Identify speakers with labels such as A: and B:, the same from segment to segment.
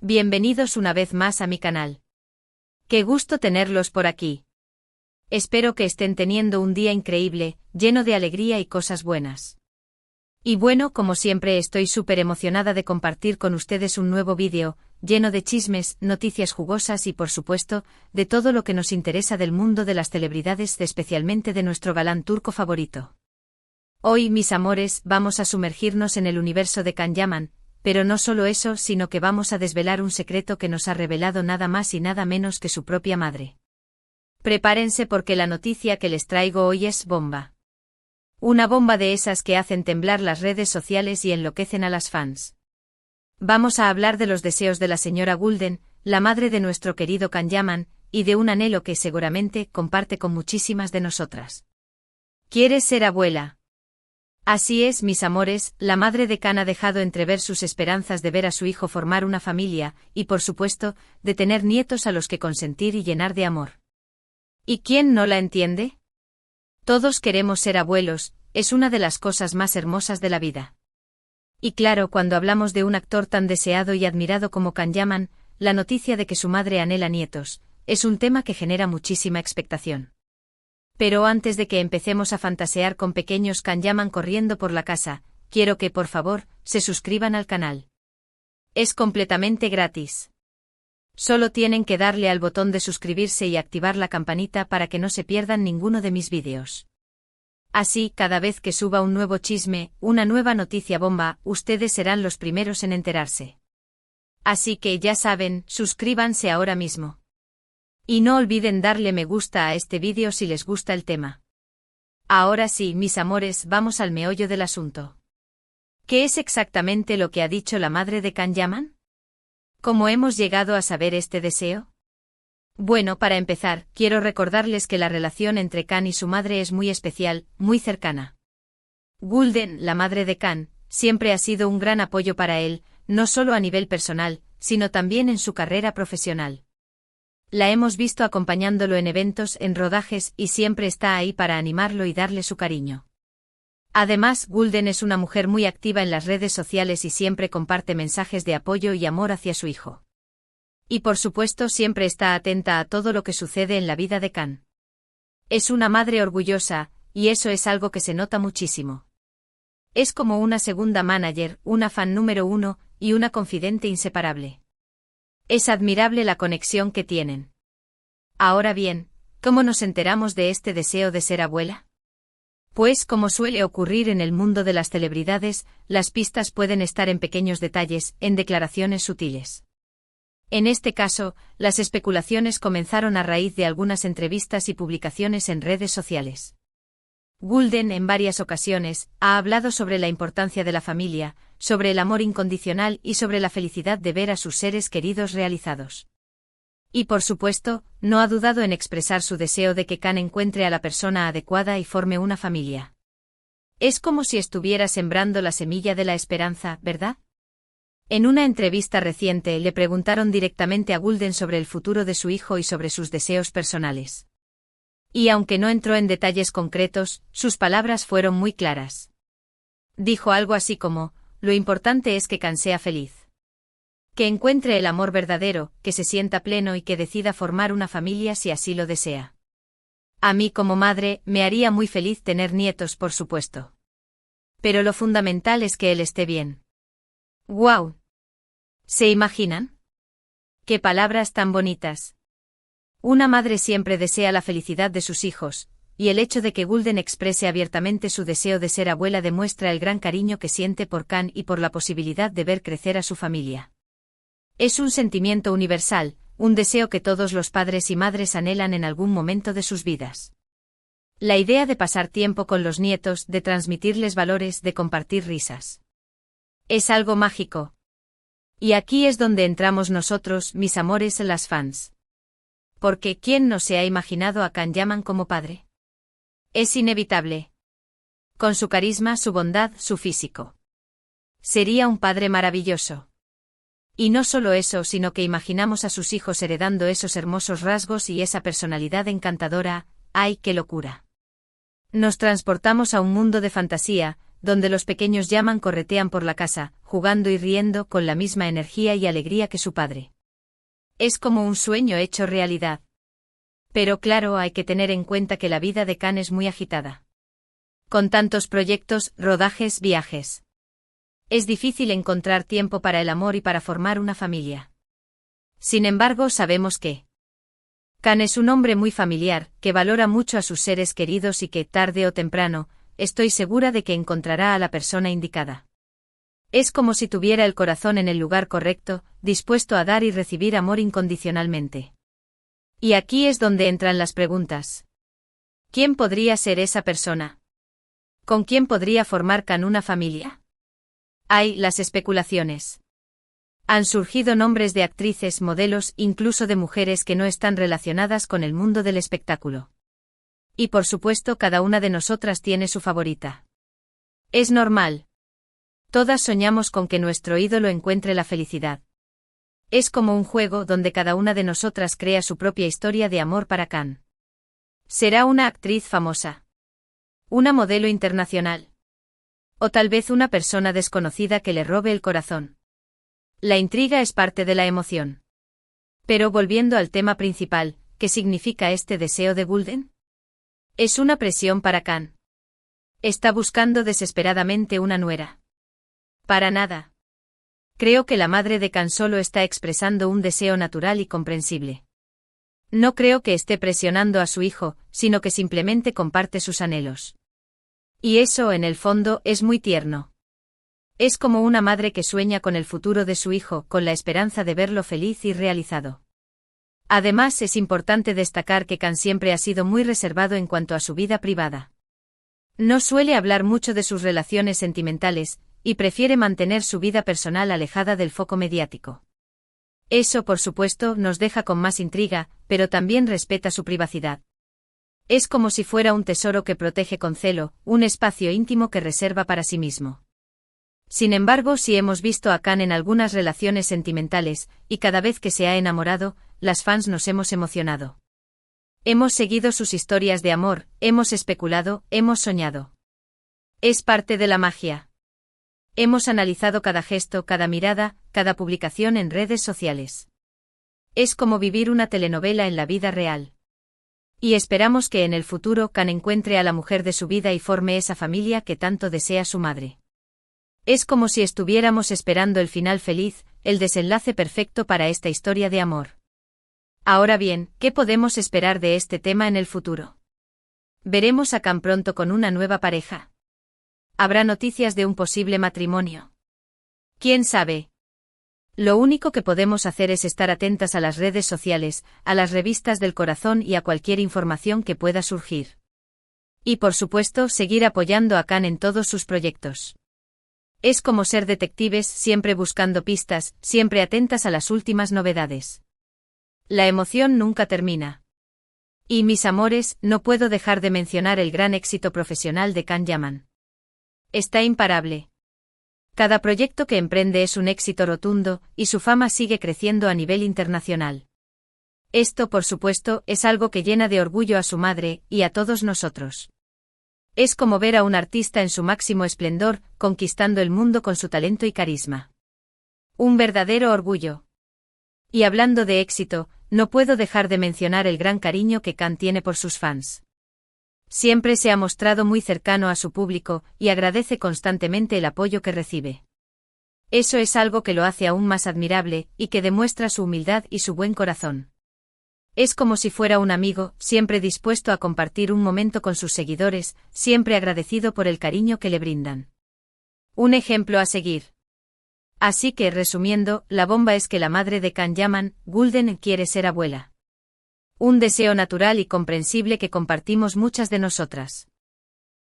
A: Bienvenidos una vez más a mi canal. Qué gusto tenerlos por aquí. Espero que estén teniendo un día increíble, lleno de alegría y cosas buenas. Y bueno, como siempre estoy súper emocionada de compartir con ustedes un nuevo vídeo, lleno de chismes, noticias jugosas y por supuesto, de todo lo que nos interesa del mundo de las celebridades, especialmente de nuestro galán turco favorito. Hoy, mis amores, vamos a sumergirnos en el universo de Can Yaman, pero no solo eso, sino que vamos a desvelar un secreto que nos ha revelado nada más y nada menos que su propia madre. Prepárense porque la noticia que les traigo hoy es bomba. Una bomba de esas que hacen temblar las redes sociales y enloquecen a las fans. Vamos a hablar de los deseos de la señora Gulden, la madre de nuestro querido Can Yaman, y de un anhelo que seguramente comparte con muchísimas de nosotras. ¿Quieres ser abuela? Así es, mis amores, la madre de Can ha dejado entrever sus esperanzas de ver a su hijo formar una familia, y por supuesto, de tener nietos a los que consentir y llenar de amor. ¿Y quién no la entiende? Todos queremos ser abuelos, es una de las cosas más hermosas de la vida. Y claro, cuando hablamos de un actor tan deseado y admirado como Can Yaman, la noticia de que su madre anhela nietos, es un tema que genera muchísima expectación. Pero antes de que empecemos a fantasear con pequeños Can Yaman corriendo por la casa, quiero que, por favor, se suscriban al canal. Es completamente gratis. Solo tienen que darle al botón de suscribirse y activar la campanita para que no se pierdan ninguno de mis vídeos. Así, cada vez que suba un nuevo chisme, una nueva noticia bomba, ustedes serán los primeros en enterarse. Así que ya saben, suscríbanse ahora mismo. Y no olviden darle me gusta a este vídeo si les gusta el tema. Ahora sí, mis amores, vamos al meollo del asunto. ¿Qué es exactamente lo que ha dicho la madre de Can Yaman? ¿Cómo hemos llegado a saber este deseo? Bueno, para empezar, quiero recordarles que la relación entre Can y su madre es muy especial, muy cercana. Gulden, la madre de Can, siempre ha sido un gran apoyo para él, no solo a nivel personal, sino también en su carrera profesional. La hemos visto acompañándolo en eventos, en rodajes, y siempre está ahí para animarlo y darle su cariño. Además, Gulden es una mujer muy activa en las redes sociales y siempre comparte mensajes de apoyo y amor hacia su hijo. Y por supuesto siempre está atenta a todo lo que sucede en la vida de Can. Es una madre orgullosa, y eso es algo que se nota muchísimo. Es como una segunda manager, una fan número uno, y una confidente inseparable. Es admirable la conexión que tienen. Ahora bien, ¿cómo nos enteramos de este deseo de ser abuela? Pues como suele ocurrir en el mundo de las celebridades, las pistas pueden estar en pequeños detalles, en declaraciones sutiles. En este caso, las especulaciones comenzaron a raíz de algunas entrevistas y publicaciones en redes sociales. Gulden en varias ocasiones ha hablado sobre la importancia de la familia, sobre el amor incondicional y sobre la felicidad de ver a sus seres queridos realizados. Y por supuesto, no ha dudado en expresar su deseo de que Can encuentre a la persona adecuada y forme una familia. Es como si estuviera sembrando la semilla de la esperanza, ¿verdad? En una entrevista reciente le preguntaron directamente a Gulden sobre el futuro de su hijo y sobre sus deseos personales. Y aunque no entró en detalles concretos, sus palabras fueron muy claras. Dijo algo así como, lo importante es que Can sea feliz. Que encuentre el amor verdadero, que se sienta pleno y que decida formar una familia si así lo desea. A mí como madre, me haría muy feliz tener nietos, por supuesto. Pero lo fundamental es que él esté bien. ¡Guau! ¿Se imaginan? ¡Qué palabras tan bonitas! Una madre siempre desea la felicidad de sus hijos, y el hecho de que Gulden exprese abiertamente su deseo de ser abuela demuestra el gran cariño que siente por Can y por la posibilidad de ver crecer a su familia. Es un sentimiento universal, un deseo que todos los padres y madres anhelan en algún momento de sus vidas. La idea de pasar tiempo con los nietos, de transmitirles valores, de compartir risas. Es algo mágico. Y aquí es donde entramos nosotros, mis amores, las fans. Porque ¿quién no se ha imaginado a Can Yaman como padre? Es inevitable. Con su carisma, su bondad, su físico. Sería un padre maravilloso. Y no solo eso, sino que imaginamos a sus hijos heredando esos hermosos rasgos y esa personalidad encantadora. ¡Ay, qué locura! Nos transportamos a un mundo de fantasía, donde los pequeños llaman corretean por la casa, jugando y riendo con la misma energía y alegría que su padre. Es como un sueño hecho realidad. Pero claro, hay que tener en cuenta que la vida de Can es muy agitada. Con tantos proyectos, rodajes, viajes. Es difícil encontrar tiempo para el amor y para formar una familia. Sin embargo, sabemos que Can es un hombre muy familiar, que valora mucho a sus seres queridos y que, tarde o temprano, estoy segura de que encontrará a la persona indicada. Es como si tuviera el corazón en el lugar correcto, dispuesto a dar y recibir amor incondicionalmente. Y aquí es donde entran las preguntas. ¿Quién podría ser esa persona? ¿Con quién podría formar Can una familia? Hay las especulaciones. Han surgido nombres de actrices, modelos, incluso de mujeres que no están relacionadas con el mundo del espectáculo. Y por supuesto, cada una de nosotras tiene su favorita. Es normal. Todas soñamos con que nuestro ídolo encuentre la felicidad. Es como un juego donde cada una de nosotras crea su propia historia de amor para Can. ¿Será una actriz famosa? ¿Una modelo internacional? ¿O tal vez una persona desconocida que le robe el corazón? La intriga es parte de la emoción. Pero volviendo al tema principal, ¿qué significa este deseo de Gulden? Es una presión para Can. Está buscando desesperadamente una nuera. Para nada. Creo que la madre de Can solo está expresando un deseo natural y comprensible. No creo que esté presionando a su hijo, sino que simplemente comparte sus anhelos. Y eso, en el fondo, es muy tierno. Es como una madre que sueña con el futuro de su hijo, con la esperanza de verlo feliz y realizado. Además, es importante destacar que Can siempre ha sido muy reservado en cuanto a su vida privada. No suele hablar mucho de sus relaciones sentimentales, y prefiere mantener su vida personal alejada del foco mediático. Eso, por supuesto, nos deja con más intriga, pero también respeta su privacidad. Es como si fuera un tesoro que protege con celo, un espacio íntimo que reserva para sí mismo. Sin embargo, sí hemos visto a Can en algunas relaciones sentimentales, y cada vez que se ha enamorado, las fans nos hemos emocionado. Hemos seguido sus historias de amor, hemos especulado, hemos soñado. Es parte de la magia. Hemos analizado cada gesto, cada mirada, cada publicación en redes sociales. Es como vivir una telenovela en la vida real. Y esperamos que en el futuro Can encuentre a la mujer de su vida y forme esa familia que tanto desea su madre. Es como si estuviéramos esperando el final feliz, el desenlace perfecto para esta historia de amor. Ahora bien, ¿qué podemos esperar de este tema en el futuro? ¿Veremos a Can pronto con una nueva pareja? ¿Habrá noticias de un posible matrimonio? ¿Quién sabe? Lo único que podemos hacer es estar atentas a las redes sociales, a las revistas del corazón y a cualquier información que pueda surgir. Y por supuesto, seguir apoyando a Can en todos sus proyectos. Es como ser detectives, siempre buscando pistas, siempre atentas a las últimas novedades. La emoción nunca termina. Y mis amores, no puedo dejar de mencionar el gran éxito profesional de Can Yaman. Está imparable. Cada proyecto que emprende es un éxito rotundo, y su fama sigue creciendo a nivel internacional. Esto, por supuesto, es algo que llena de orgullo a su madre, y a todos nosotros. Es como ver a un artista en su máximo esplendor, conquistando el mundo con su talento y carisma. Un verdadero orgullo. Y hablando de éxito, no puedo dejar de mencionar el gran cariño que Can tiene por sus fans. Siempre se ha mostrado muy cercano a su público, y agradece constantemente el apoyo que recibe. Eso es algo que lo hace aún más admirable, y que demuestra su humildad y su buen corazón. Es como si fuera un amigo, siempre dispuesto a compartir un momento con sus seguidores, siempre agradecido por el cariño que le brindan. Un ejemplo a seguir. Así que, resumiendo, la bomba es que la madre de Can Yaman, Gulden, quiere ser abuela. Un deseo natural y comprensible que compartimos muchas de nosotras.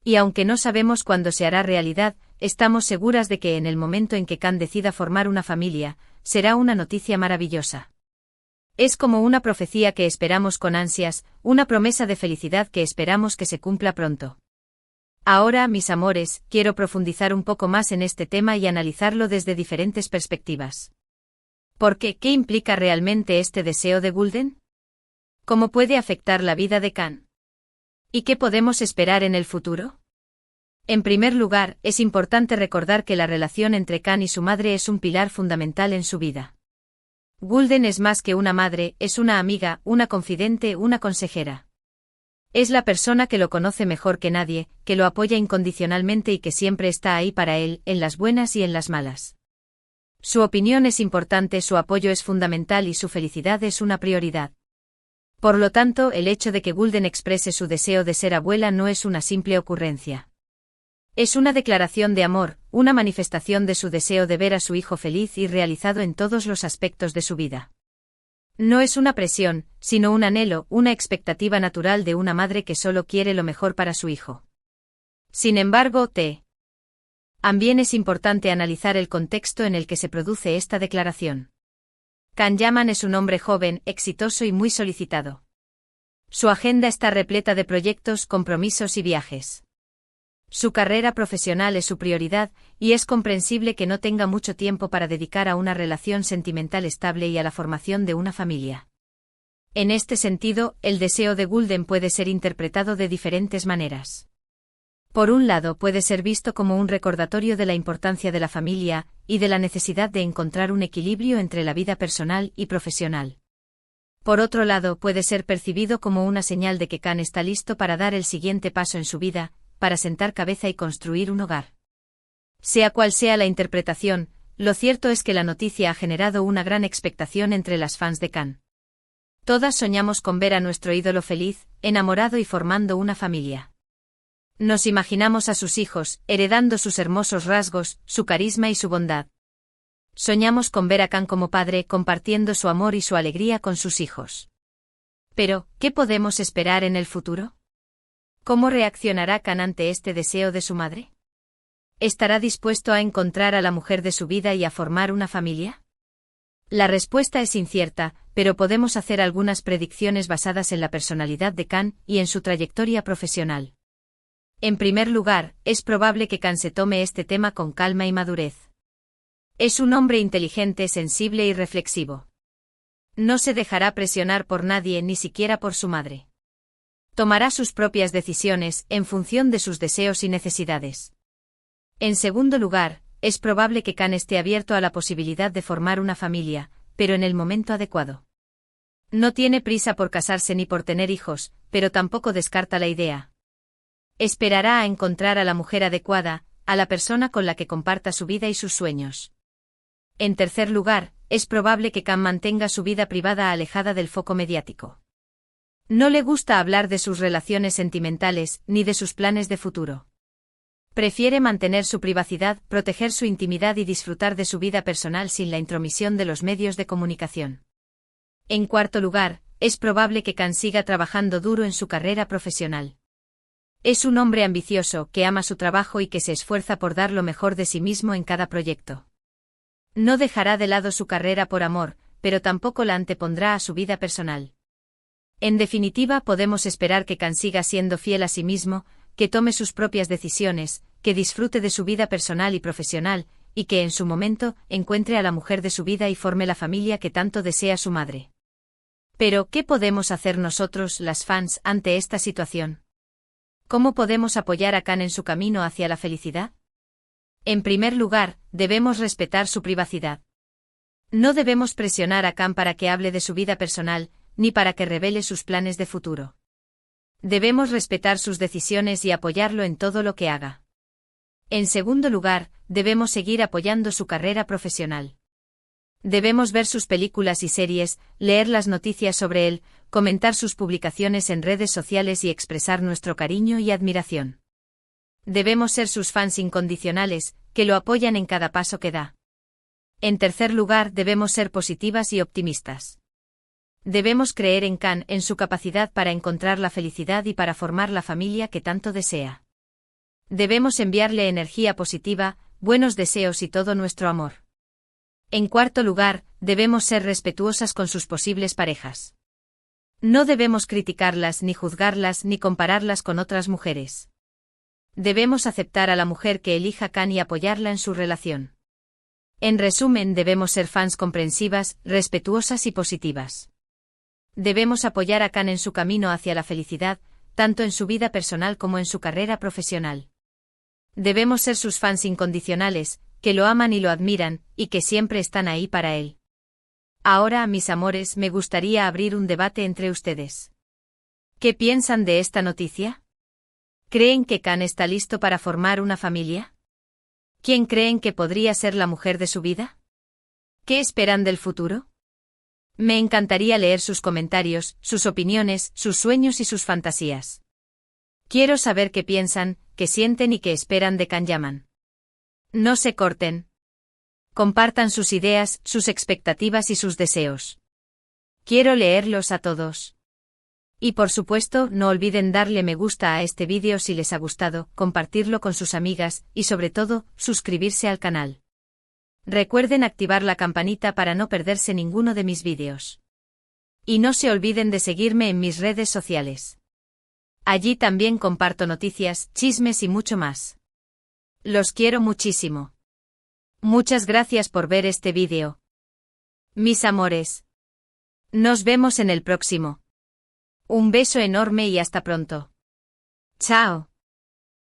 A: Y aunque no sabemos cuándo se hará realidad, estamos seguras de que en el momento en que Can decida formar una familia, será una noticia maravillosa. Es como una profecía que esperamos con ansias, una promesa de felicidad que esperamos que se cumpla pronto. Ahora, mis amores, quiero profundizar un poco más en este tema y analizarlo desde diferentes perspectivas. ¿Por qué? ¿Qué implica realmente este deseo de Gulden? ¿Cómo puede afectar la vida de Can? ¿Y qué podemos esperar en el futuro? En primer lugar, es importante recordar que la relación entre Khan y su madre es un pilar fundamental en su vida. Gulden es más que una madre, es una amiga, una confidente, una consejera. Es la persona que lo conoce mejor que nadie, que lo apoya incondicionalmente y que siempre está ahí para él, en las buenas y en las malas. Su opinión es importante, su apoyo es fundamental y su felicidad es una prioridad. Por lo tanto, el hecho de que Gulden exprese su deseo de ser abuela no es una simple ocurrencia. Es una declaración de amor, una manifestación de su deseo de ver a su hijo feliz y realizado en todos los aspectos de su vida. No es una presión, sino un anhelo, una expectativa natural de una madre que solo quiere lo mejor para su hijo. Sin embargo, también es importante analizar el contexto en el que se produce esta declaración. Khan Yaman es un hombre joven, exitoso y muy solicitado. Su agenda está repleta de proyectos, compromisos y viajes. Su carrera profesional es su prioridad, y es comprensible que no tenga mucho tiempo para dedicar a una relación sentimental estable y a la formación de una familia. En este sentido, el deseo de Gulden puede ser interpretado de diferentes maneras. Por un lado, puede ser visto como un recordatorio de la importancia de la familia, y de la necesidad de encontrar un equilibrio entre la vida personal y profesional. Por otro lado, puede ser percibido como una señal de que Khan está listo para dar el siguiente paso en su vida, para sentar cabeza y construir un hogar. Sea cual sea la interpretación, lo cierto es que la noticia ha generado una gran expectación entre las fans de Khan. Todas soñamos con ver a nuestro ídolo feliz, enamorado y formando una familia. Nos imaginamos a sus hijos, heredando sus hermosos rasgos, su carisma y su bondad. Soñamos con ver a Khan como padre, compartiendo su amor y su alegría con sus hijos. Pero, ¿qué podemos esperar en el futuro? ¿Cómo reaccionará Khan ante este deseo de su madre? ¿Estará dispuesto a encontrar a la mujer de su vida y a formar una familia? La respuesta es incierta, pero podemos hacer algunas predicciones basadas en la personalidad de Khan y en su trayectoria profesional. En primer lugar, es probable que Khan se tome este tema con calma y madurez. Es un hombre inteligente, sensible y reflexivo. No se dejará presionar por nadie, ni siquiera por su madre. Tomará sus propias decisiones, en función de sus deseos y necesidades. En segundo lugar, es probable que Khan esté abierto a la posibilidad de formar una familia, pero en el momento adecuado. No tiene prisa por casarse ni por tener hijos, pero tampoco descarta la idea. Esperará a encontrar a la mujer adecuada, a la persona con la que comparta su vida y sus sueños. En tercer lugar, es probable que Khan mantenga su vida privada alejada del foco mediático. No le gusta hablar de sus relaciones sentimentales, ni de sus planes de futuro. Prefiere mantener su privacidad, proteger su intimidad y disfrutar de su vida personal sin la intromisión de los medios de comunicación. En cuarto lugar, es probable que Khan siga trabajando duro en su carrera profesional. Es un hombre ambicioso, que ama su trabajo y que se esfuerza por dar lo mejor de sí mismo en cada proyecto. No dejará de lado su carrera por amor, pero tampoco la antepondrá a su vida personal. En definitiva, podemos esperar que Khan siga siendo fiel a sí mismo, que tome sus propias decisiones, que disfrute de su vida personal y profesional, y que en su momento encuentre a la mujer de su vida y forme la familia que tanto desea su madre. Pero, ¿qué podemos hacer nosotros, las fans, ante esta situación? ¿Cómo podemos apoyar a Khan en su camino hacia la felicidad? En primer lugar, debemos respetar su privacidad. No debemos presionar a Khan para que hable de su vida personal, ni para que revele sus planes de futuro. Debemos respetar sus decisiones y apoyarlo en todo lo que haga. En segundo lugar, debemos seguir apoyando su carrera profesional. Debemos ver sus películas y series, leer las noticias sobre él, comentar sus publicaciones en redes sociales y expresar nuestro cariño y admiración. Debemos ser sus fans incondicionales, que lo apoyan en cada paso que da. En tercer lugar, debemos ser positivas y optimistas. Debemos creer en Khan, en su capacidad para encontrar la felicidad y para formar la familia que tanto desea. Debemos enviarle energía positiva, buenos deseos y todo nuestro amor. En cuarto lugar, debemos ser respetuosas con sus posibles parejas. No debemos criticarlas, ni juzgarlas, ni compararlas con otras mujeres. Debemos aceptar a la mujer que elija Khan y apoyarla en su relación. En resumen, debemos ser fans comprensivas, respetuosas y positivas. Debemos apoyar a Khan en su camino hacia la felicidad, tanto en su vida personal como en su carrera profesional. Debemos ser sus fans incondicionales, que lo aman y lo admiran, y que siempre están ahí para él. Ahora, mis amores, me gustaría abrir un debate entre ustedes. ¿Qué piensan de esta noticia? ¿Creen que Khan está listo para formar una familia? ¿Quién creen que podría ser la mujer de su vida? ¿Qué esperan del futuro? Me encantaría leer sus comentarios, sus opiniones, sus sueños y sus fantasías. Quiero saber qué piensan, qué sienten y qué esperan de Can Yaman. No se corten. Compartan sus ideas, sus expectativas y sus deseos. Quiero leerlos a todos. Y por supuesto, no olviden darle me gusta a este vídeo si les ha gustado, compartirlo con sus amigas, y sobre todo, suscribirse al canal. Recuerden activar la campanita para no perderse ninguno de mis vídeos. Y no se olviden de seguirme en mis redes sociales. Allí también comparto noticias, chismes y mucho más. Los quiero muchísimo. Muchas gracias por ver este vídeo. Mis amores. Nos vemos en el próximo. Un beso enorme y hasta pronto. Chao.